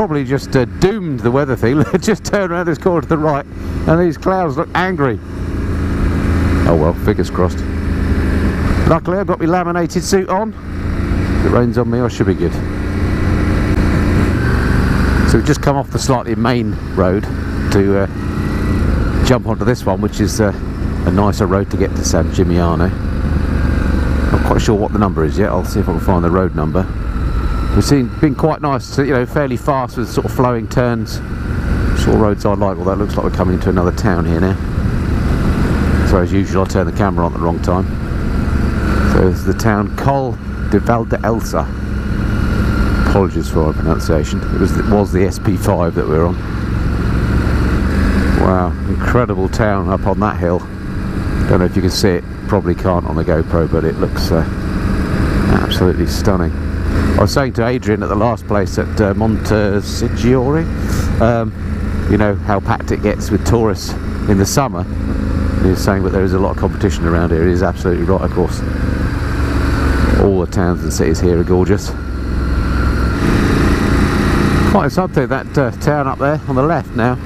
probably just doomed the weather thing. Just turn around this corner to the right and these clouds look angry. Oh well, fingers crossed. Luckily I've got my laminated suit on. If it rains on me, I should be good. So we've just come off the slightly main road to jump onto this one, which is a nicer road to get to San Gimignano. Not quite sure what the number is yet. I'll see if I can find the road number. We've been quite nice, you know, fairly fast with sort of flowing turns. Sort of roads I like, although it looks like we're coming into another town here now. So as usual, I turn the camera on at the wrong time. So it's the town Col de Valdelsa. Apologies for my pronunciation. It was the SP5 that we were on. Wow, incredible town up on that hill. Don't know if you can see it, probably can't on the GoPro, but it looks absolutely stunning. I was saying to Adrian at the last place at Montesiggiore, you know how packed it gets with tourists in the summer. He was saying that there is a lot of competition around here. He is absolutely right, of course. All the towns and cities here are gorgeous. Quite something, that town up there on the left now.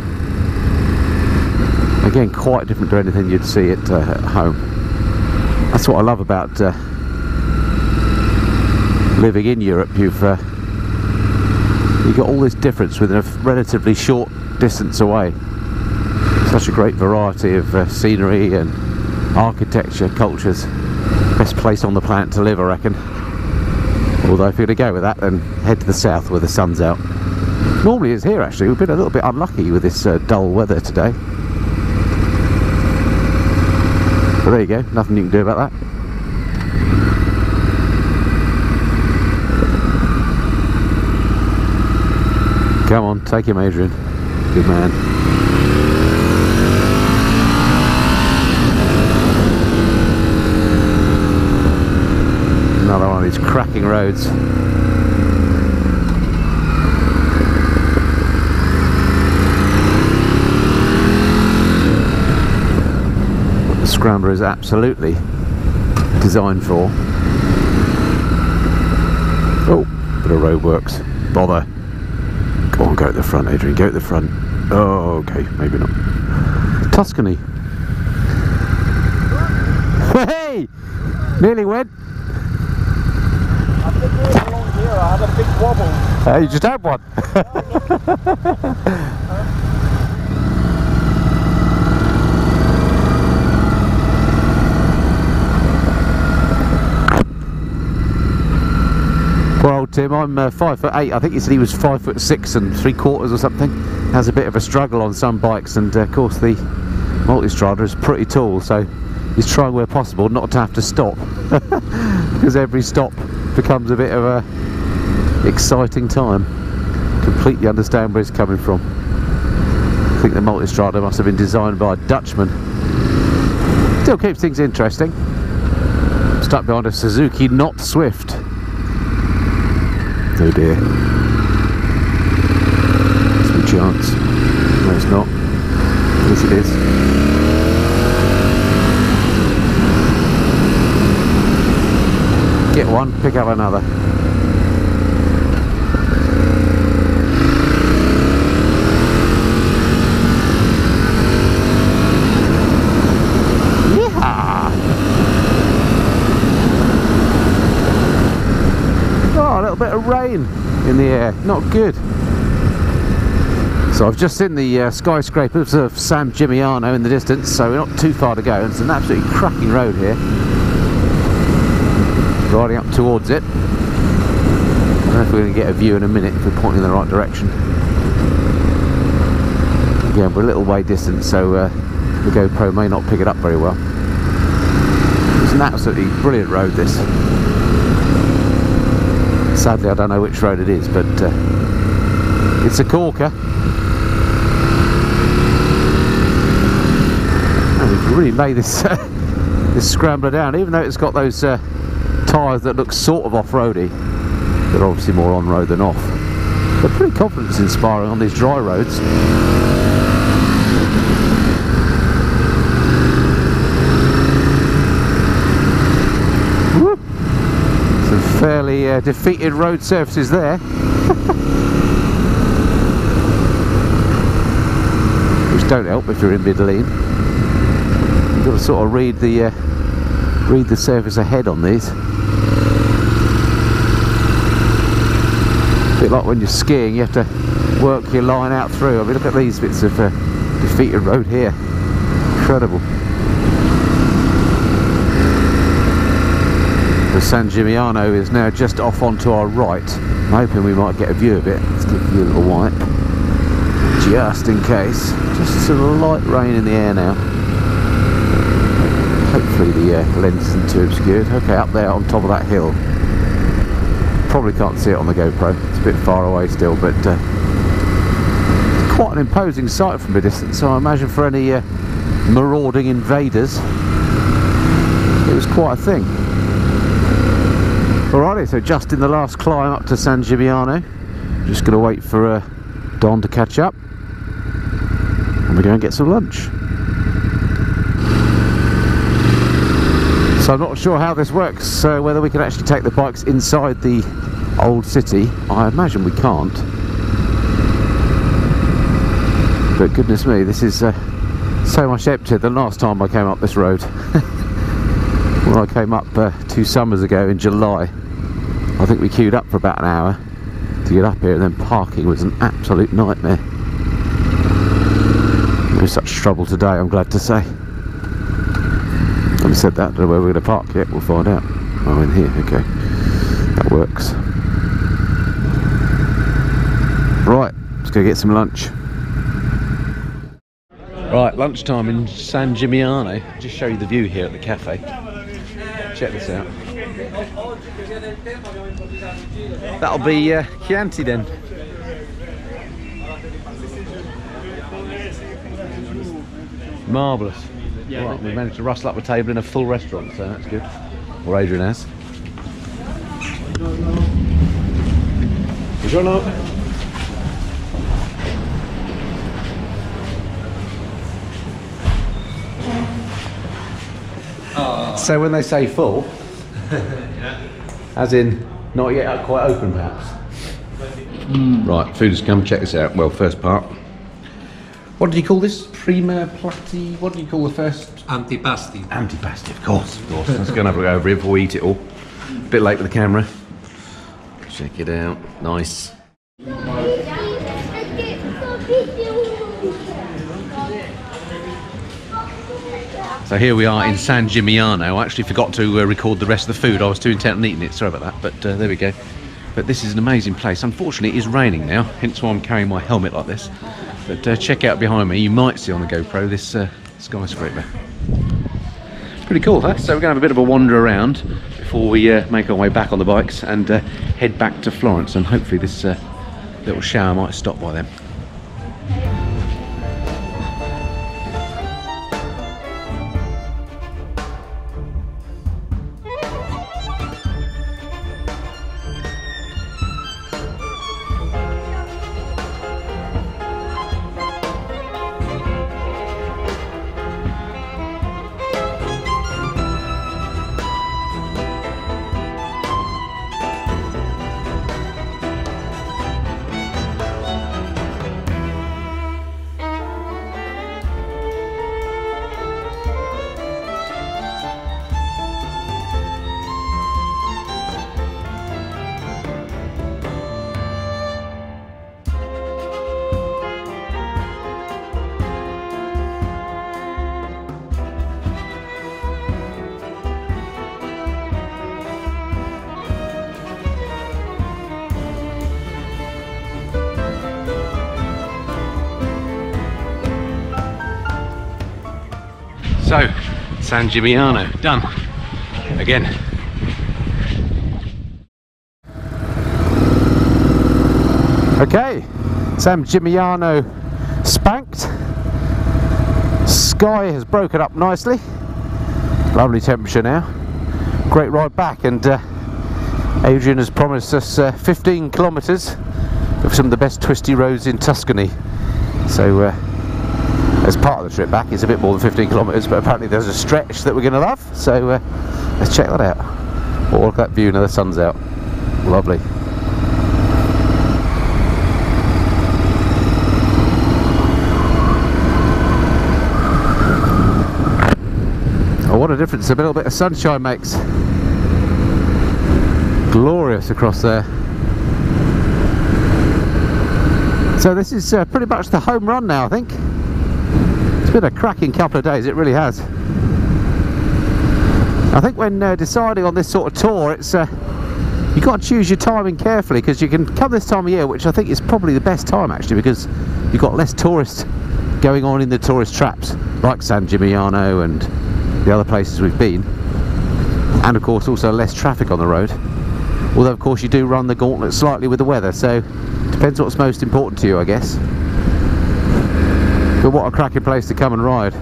Again, quite different to anything you'd see at home. That's what I love about living in Europe. You've got all this difference within a relatively short distance away. Such a great variety of scenery and architecture, cultures. Best place on the planet to live, I reckon. Although if you're going to go with that, then head to the south where the sun's out. Normally it's here actually. We've been a little bit unlucky with this dull weather today. But there you go, nothing you can do about that. Come on, take him, Adrian. Good man. Another one of these cracking roads. What the Scrambler is absolutely designed for. Oh, bit of roadworks. Bother. Go on, go at the front, Adrian, go at the front. Oh, okay, maybe not. Tuscany. Hey! Nearly went. I've been really along here, I had a big wobble. You just had one. Poor old Tim, I'm 5'8". I think he said he was 5'6" and 3/4 or something. Has a bit of a struggle on some bikes, and of course the Multistrada is pretty tall, so he's trying where possible not to have to stop, because every stop becomes a bit of a exciting time. Completely understand where he's coming from. I think the Multistrada must have been designed by a Dutchman. Still keeps things interesting. Stuck behind a Suzuki Not Swift. Oh dear. It's a chance. No, it's not. Yes, it is. Get one, pick up another. Yeah. Oh, a little bit of rain in the air. Not good. So I've just seen the skyscrapers of San Gimignano in the distance, so we're not too far to go. It's an absolutely cracking road here. Riding up towards it. I don't know if we're going to get a view in a minute if we're pointing in the right direction. Again, we're a little way distant, so the GoPro may not pick it up very well. It's an absolutely brilliant road, this. Sadly, I don't know which road it is, but it's a corker. And we can really lay this this Scrambler down, even though it's got those tyres that look sort of off-roady. They're obviously more on-road than off. They're pretty confidence-inspiring on these dry roads. Whoop. Some fairly defeated road surfaces there. which don't help if you're in mid-lean. You've got to sort of read the surface ahead on these. A bit like when you're skiing, you have to work your line out through. I mean, look at these bits of defeated road here. Incredible. The San Gimignano is now just off onto our right. I'm hoping we might get a view of it. Let's give you a little wipe, just in case. Just some light rain in the air now. Hopefully the lens isn't too obscured. Okay, up there on top of that hill. Probably can't see it on the GoPro. It's a bit far away still, but quite an imposing sight from a distance. So I imagine for any marauding invaders, it was quite a thing. Alrighty, so just in the last climb up to San Gimignano. Just going to wait for Don to catch up, and we're going to get some lunch. So I'm not sure how this works, whether we can actually take the bikes inside the old city. I imagine we can't. But goodness me, this is so much emptier than last time I came up this road. When I came up 2 summers ago in July, I think we queued up for about an hour to get up here, and then parking was an absolute nightmare. No such trouble today, I'm glad to say. Having said that, I don't know where we're going to park yet, we'll find out. Oh, in here, okay. That works. Right, let's go get some lunch. Right, lunchtime in San Gimignano. I'll just show you the view here at the cafe. Check this out. That'll be Chianti then. Marvellous. Right, we managed to rustle up a table in a full restaurant, so that's good. Or Adrian has. Buongiorno. So when they say full, as in not yet quite open perhaps? Right, food has come, check this out. Well, first part. What did you call this? Prima platti? What did you call the first? Antipasti. Antipasti, of course, of course. Let's go and have a go over here before we eat it all. A bit late with the camera. Check it out, nice. So here we are in San Gimignano. I actually forgot to record the rest of the food. I was too intent on eating it, sorry about that, but there we go. But this is an amazing place. Unfortunately, it is raining now, hence why I'm carrying my helmet like this. But check out behind me, you might see on the GoPro this skyscraper. Pretty cool, huh? So we're going to have a bit of a wander around before we make our way back on the bikes and head back to Florence, and hopefully this little shower might stop by then. So, San Gimignano, done. Again. Okay, San Gimignano spanked. Sky has broken up nicely. Lovely temperature now. Great ride back, and Adrian has promised us 15 kilometres of some of the best twisty roads in Tuscany. So as part of the trip back, it's a bit more than 15 kilometres, but apparently there's a stretch that we're going to love, so let's check that out. Oh, look at that view now, the sun's out. Lovely. Oh, what a difference a little bit of sunshine makes. Glorious across there. So this is pretty much the home run now, I think. It's been a cracking couple of days, it really has. I think when deciding on this sort of tour, it's you've got to choose your timing carefully, because you can come this time of year, which I think is probably the best time actually, because you've got less tourists going on in the tourist traps like San Gimignano and the other places we've been, and of course also less traffic on the road, although of course you do run the gauntlet slightly with the weather, so depends what's most important to you, I guess. But what a cracking place to come and ride.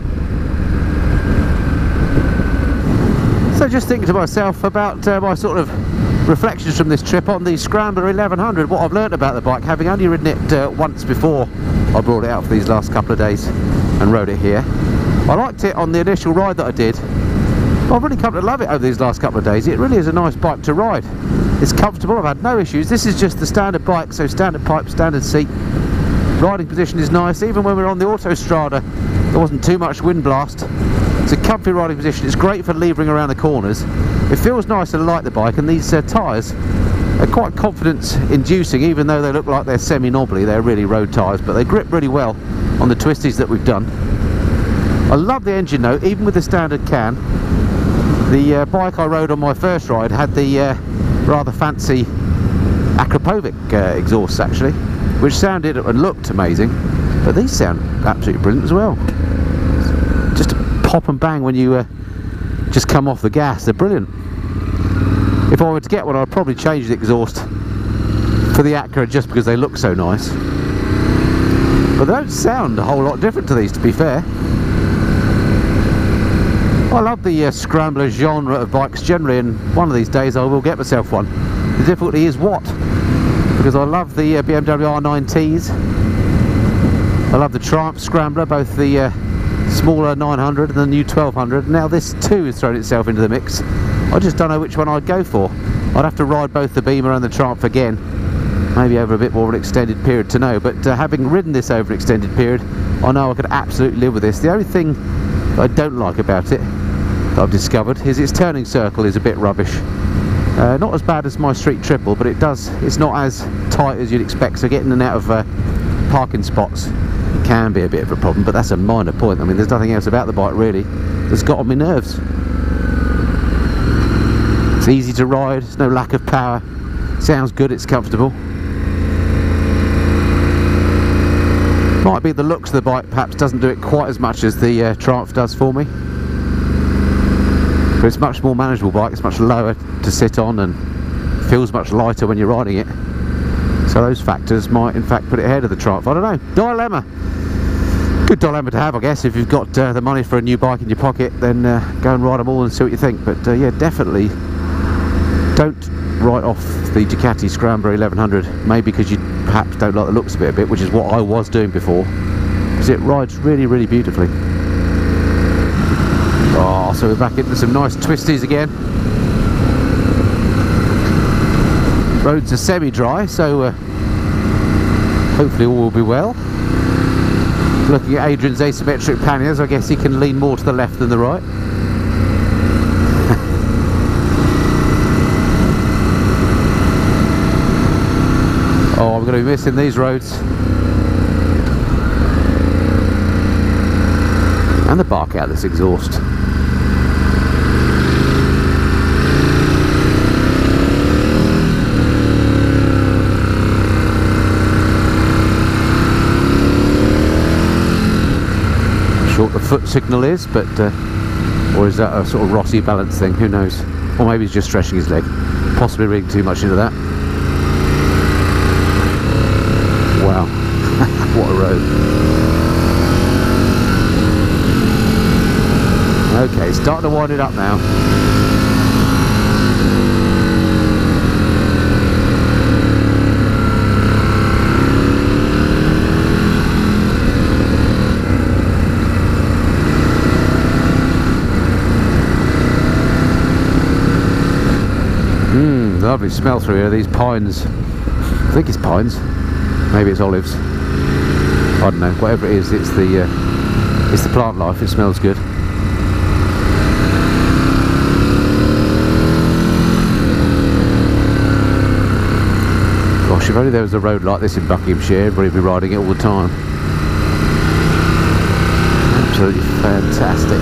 So just thinking to myself about my sort of reflections from this trip on the Scrambler 1100, what I've learnt about the bike, having only ridden it once before I brought it out for these last couple of days and rode it here. I liked it on the initial ride that I did. I've really come to love it over these last couple of days. It really is a nice bike to ride. It's comfortable, I've had no issues. This is just the standard bike, so standard pipe, standard seat. Riding position is nice. Even when we're on the Autostrada, there wasn't too much wind blast. It's a comfy riding position. It's great for levering around the corners. It feels nice and light, the bike, and these tyres are quite confidence inducing, even though they look like they're semi-knobbly. They're really road tyres, but they grip really well on the twisties that we've done. I love the engine though, even with the standard can. The bike I rode on my first ride had the rather fancy Akrapovic exhausts actually, which sounded and looked amazing, but these sound absolutely brilliant as well. Just a pop and bang when you just come off the gas, they're brilliant. If I were to get one, I'd probably change the exhaust for the Acura just because they look so nice, but they don't sound a whole lot different to these, to be fair. I love the Scrambler genre of bikes generally, and one of these days I will get myself one. The difficulty is what? Because I love the BMW R9Ts, I love the Triumph Scrambler, both the smaller 900 and the new 1200. Now this too has thrown itself into the mix. I just don't know which one I'd go for. I'd have to ride both the Beamer and the Triumph again, maybe over a bit more of an extended period to know, but having ridden this over an extended period, I know I could absolutely live with this. The only thing that I don't like about it, that I've discovered, is its turning circle is a bit rubbish. Not as bad as my Street Triple, but it's not as tight as you'd expect, so getting in and out of parking spots can be a bit of a problem, but that's a minor point. I mean, there's nothing else about the bike really that's got on my nerves. It's easy to ride, there's no lack of power, sounds good, it's comfortable. Might be the looks of the bike perhaps doesn't do it quite as much as the Triumph does for me, but it's a much more manageable bike. It's much lower to sit on and feels much lighter when you're riding it, so those factors might in fact put it ahead of the Triumph. I don't know. Dilemma. Good dilemma to have, I guess. If you've got the money for a new bike in your pocket, then go and ride them all and see what you think. But yeah, definitely don't write off the Ducati Scrambler 1100, maybe because you perhaps don't like the looks of it a bit, which is what I was doing before, because it rides really, really beautifully. Oh, so we're back into some nice twisties again. Roads are semi-dry, so hopefully all will be well. Looking at Adrian's asymmetric panniers, I guess he can lean more to the left than the right. Oh, I'm going to be missing these roads. And the bark out of this exhaust. Short the foot signal is, but or is that a sort of Rossi balance thing? Who knows? Or maybe he's just stretching his leg. Possibly reading too much into that. Wow, what a road. Okay, starting to wind it up now. Lovely smell through here, these pines. I think it's pines, maybe it's olives, I don't know, whatever it is, it's the plant life, it smells good. If only there was a road like this in Buckinghamshire, everybody would be riding it all the time. Absolutely fantastic.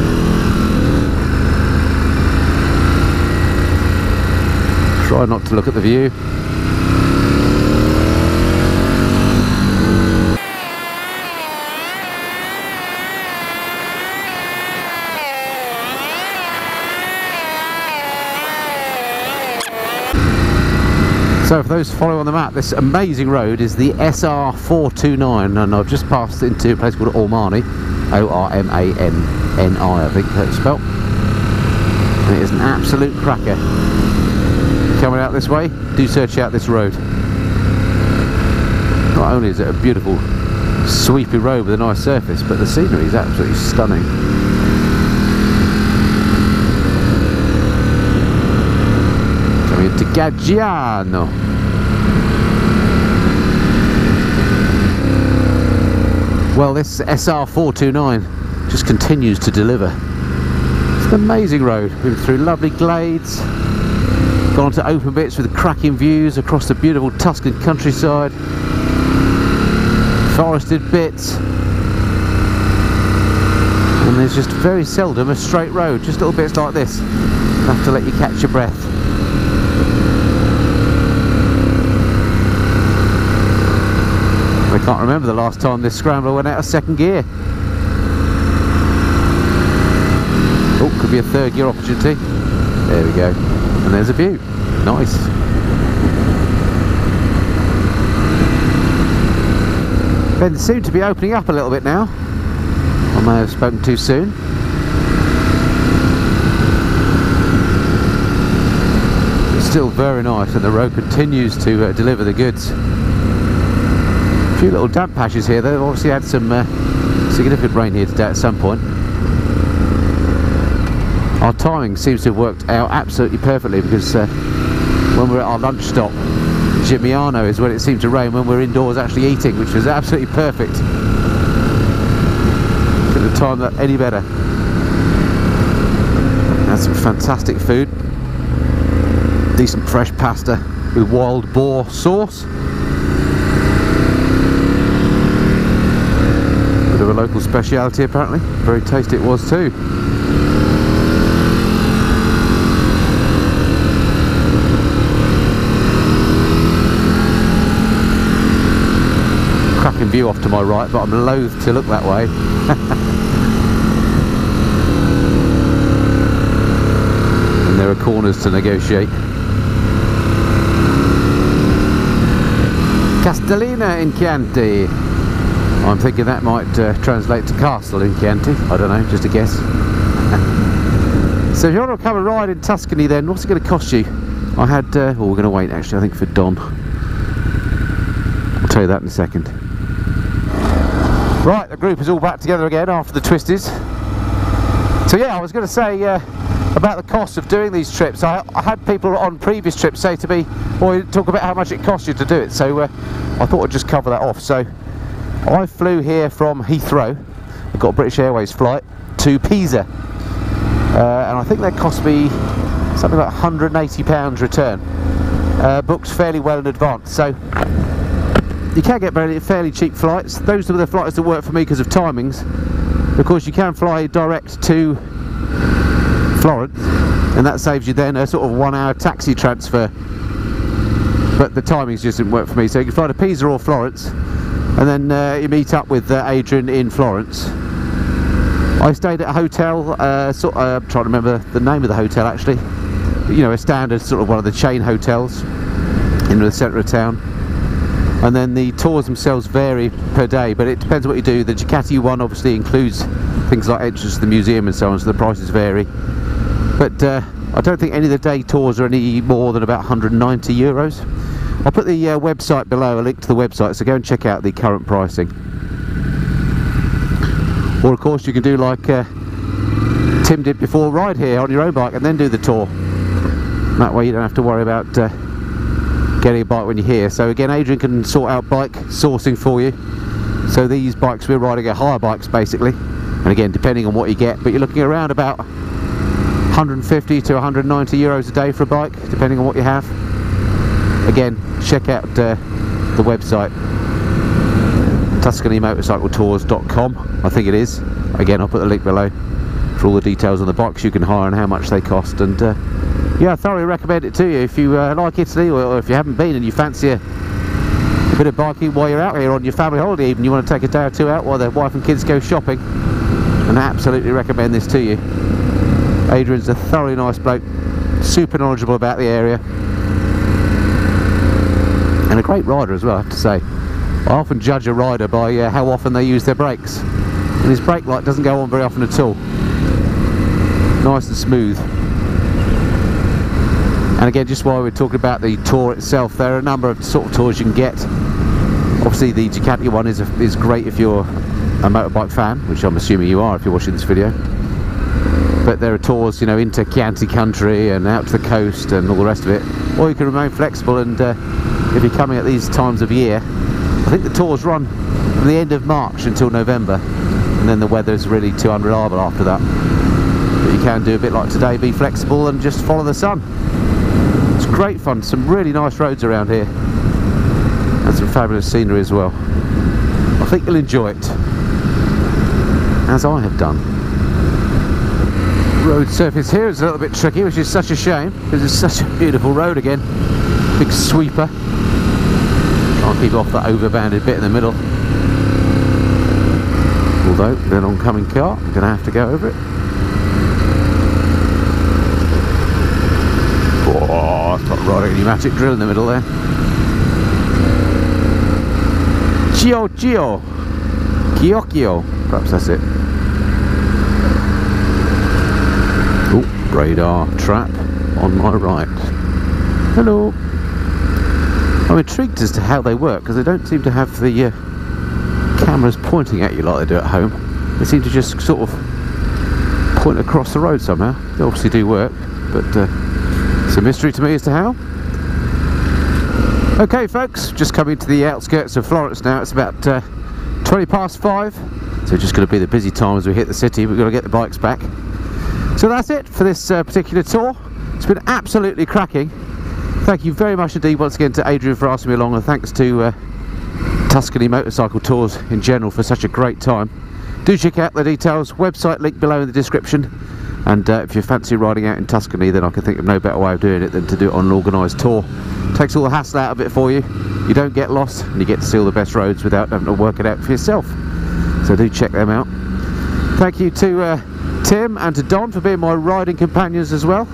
Try not to look at the view. So for those following on the map, this amazing road is the SR429, and I've just passed into a place called Ormani, O-R-M-A-N-N-I, I think that's spelled. And it is an absolute cracker. Coming out this way, do search out this road. Not only is it a beautiful sweepy road with a nice surface, but the scenery is absolutely stunning. Coming into Gaggiano. Well, this SR429 just continues to deliver. It's an amazing road. We've been through lovely glades, gone onto open bits with cracking views across the beautiful Tuscan countryside, forested bits, and there's just very seldom a straight road, just little bits like this. Have to let you catch your breath. I can't remember the last time this Scrambler went out of second gear. Oh, could be a third gear opportunity. There we go. And there's a view. Nice. They seem to be opening up a little bit now. I may have spoken too soon. It's still very nice, and the road continues to deliver the goods. A few little damp patches here. They've obviously had some significant rain here today at some point. Our timing seems to have worked out absolutely perfectly, because when we're at our lunch stop, Gimignano is when it seemed to rain when we're indoors actually eating, which was absolutely perfect. Couldn't have timed that any better. That's some fantastic food. Decent fresh pasta with wild boar sauce. Bit of a local speciality apparently. Very tasty it was too. Cracking view off to my right, but I'm loath to look that way. And there are corners to negotiate. Castellina in Chianti. I'm thinking that might translate to castle in Chianti. I don't know, just a guess. So if you want to come and ride in Tuscany, then what's it going to cost you? I had, well, we're going to wait actually, I think, for Don. I'll tell you that in a second. Right, the group is all back together again after the twisties. So yeah, I was going to say about the cost of doing these trips. I had people on previous trips say to me, well, talk about how much it cost you to do it. So I thought I'd just cover that off. So I flew here from Heathrow. I got a British Airways flight to Pisa, and I think that cost me something like £180 return. Booked fairly well in advance. So you can get fairly cheap flights. Those are the flights that work for me because of timings. Of course, you can fly direct to Florence, and that saves you then a sort of 1 hour taxi transfer. But the timings just didn't work for me. So you can fly to Pisa or Florence, and then you meet up with Adrian in Florence. I stayed at a hotel, I'm trying to remember the name of the hotel actually. You know, a standard sort of one of the chain hotels in the centre of town. And then the tours themselves vary per day, but it depends what you do. The Ducati one obviously includes things like entrance to the museum and so on, so the prices vary. But I don't think any of the day tours are any more than about 190 euros. I'll put the website below, a link to the website, so go and check out the current pricing. Or of course you can do like Tim did before, ride here on your own bike and then do the tour. That way you don't have to worry about getting a bike when you're here. So again, Adrian can sort out bike sourcing for you. So these bikes we're riding are hire bikes basically, and again depending on what you get, but you're looking around about 150 to 190 euros a day for a bike, depending on what you have. Again, check out the website, TuscanyMotorcycleTours.com, I think it is. Again, I'll put the link below for all the details on the bikes you can hire and how much they cost. And yeah, I thoroughly recommend it to you if you like Italy, or if you haven't been and you fancy a bit of biking while you're out here on your family holiday, even you want to take a day or two out while the wife and kids go shopping. And I absolutely recommend this to you. Adrian's a thoroughly nice bloke, super knowledgeable about the area, and a great rider as well, I have to say. I often judge a rider by how often they use their brakes, and his brake light doesn't go on very often at all. Nice and smooth. And again, just while we're talking about the tour itself, there are a number of sort of tours you can get. Obviously the Ducati one is great if you're a motorbike fan, which I'm assuming you are if you're watching this video. But there are tours, you know, into Chianti country and out to the coast and all the rest of it. Or you can remain flexible, and if you're coming at these times of year, I think the tours run from the end of March until November, and then the weather's really too unreliable after that. But you can do a bit like today, be flexible and just follow the sun. It's great fun, some really nice roads around here, and some fabulous scenery as well. I think you'll enjoy it, as I have done. Road surface here is a little bit tricky, which is such a shame, because it's such a beautiful road again. Big sweeper. Try and keep off that overbounded bit in the middle. Although, with an oncoming car, I'm going to have to go over it. Oh, it's got right a pneumatic drill in the middle there. Chiocchio. Perhaps that's it. Oh, radar trap on my right. Hello. I'm intrigued as to how they work, because they don't seem to have the cameras pointing at you like they do at home. They seem to just sort of point across the road somehow. They obviously do work, but it's a mystery to me as to how. Okay folks, just coming to the outskirts of Florence now. It's about 20 past 5, so just going to be the busy time as we hit the city. We've got to get the bikes back. So that's it for this particular tour. It's been absolutely cracking. Thank you very much indeed once again to Adrian for asking me along, and thanks to Tuscany Motorcycle Tours in general for such a great time. Do check out the details, website link below in the description, and if you fancy riding out in Tuscany, then I can think of no better way of doing it than to do it on an organised tour. Takes all the hassle out of it for you. You don't get lost, and you get to see all the best roads without having to work it out for yourself. So do check them out. Thank you to Tim and to Don for being my riding companions as well,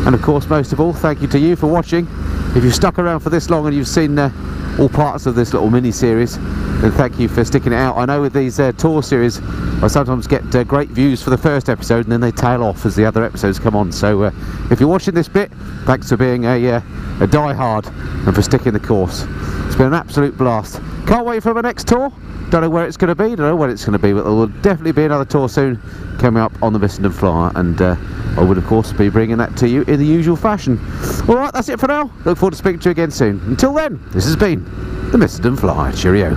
and of course most of all thank you to you for watching. If you've stuck around for this long and you've seen all parts of this little mini series, then thank you for sticking it out. I know with these tour series I sometimes get great views for the first episode and then they tail off as the other episodes come on, so if you're watching this bit, thanks for being a die-hard and for sticking the course. It's been an absolute blast. Can't wait for my next tour. Don't know where it's going to be, don't know when it's going to be, but there will definitely be another tour soon coming up on the Missenden Flyer, and I would of course be bringing that to you in the usual fashion. Alright, that's it for now. Look forward to speaking to you again soon. Until then, this has been the Missenden Flyer. Cheerio.